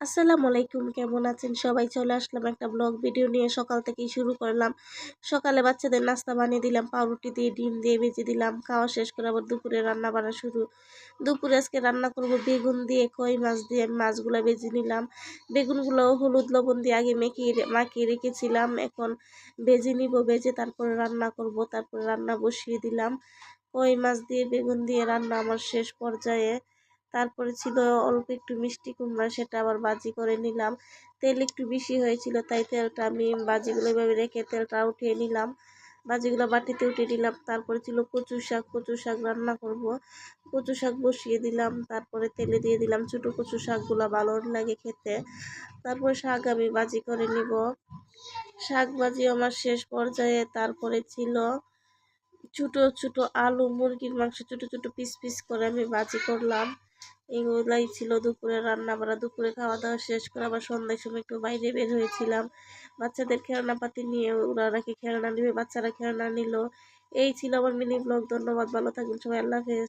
আসসালামু আলাইকুম, কেমন আছেন সবাই? চলে আসলাম একটা ব্লগ ভিডিও নিয়ে। সকাল থেকেই শুরু করলাম। সকালে বাচ্চাদের নাস্তা বানিয়ে দিলাম, পাউরুটি দিয়ে ডিম দিয়ে ভেজে দিলাম। খাওয়া শেষ করে আবার দুপুরে রান্না বান্না শুরু। দুপুরে আজকে রান্না করব বেগুন দিয়ে, কই মাছ দিয়ে। আমি মাছগুলো ভেজে নিলাম। বেগুনগুলো হলুদ লবণ দিয়ে আগে মাখিয়ে রেখেছিলাম। এখন ভেজে নিব, ভেজে তারপরে রান্না করব। তারপরে রান্না বসিয়ে দিলাম। কই মাছ দিয়ে বেগুন দিয়ে রান্না আমার শেষ পর্যায়ে। তারপরে ছিল অল্প একটু মিষ্টি কুমড়া, সেটা আবার ভাজি করে নিলাম। তেল একটু বেশি হয়েছিল, তাই তেলটা আমি ভাজিগুলো এভাবে রেখে তেলটা উঠিয়ে নিলাম। ভাজিগুলো বাটিতে উঠিয়ে নিলাম। তারপরে ছিল কচু শাক রান্না করব। কচু শাক বসিয়ে দিলাম। তারপরে তেলে দিয়ে দিলাম ছোটো কচু শাকগুলো, ভালো লাগে খেতে। তারপরে শাক আমি ভাজি করে নিব। শাক ভাজি আমার শেষ পর্যায়ে। তারপরে ছিল ছোট ছোট আলু, মুরগির মাংস ছোট ছোট পিস পিস করে আমি ভাজি করলাম। এগুলাই ছিল দুপুরে রান্না বাড়া। দুপুরে খাওয়া দাওয়া শেষ করে আবার সন্ধ্যার সময় একটু বাইরে বের হয়েছিলাম বাচ্চাদের খেলনাপাতি নিয়ে। ওরা নাকি খেলনা নিবে, বাচ্চারা খেলনা নিল। এই ছিল আমার মিনি ব্লগ। ধন্যবাদ, ভালো থাকবেন সবাই, আল্লাহ হাফেজ।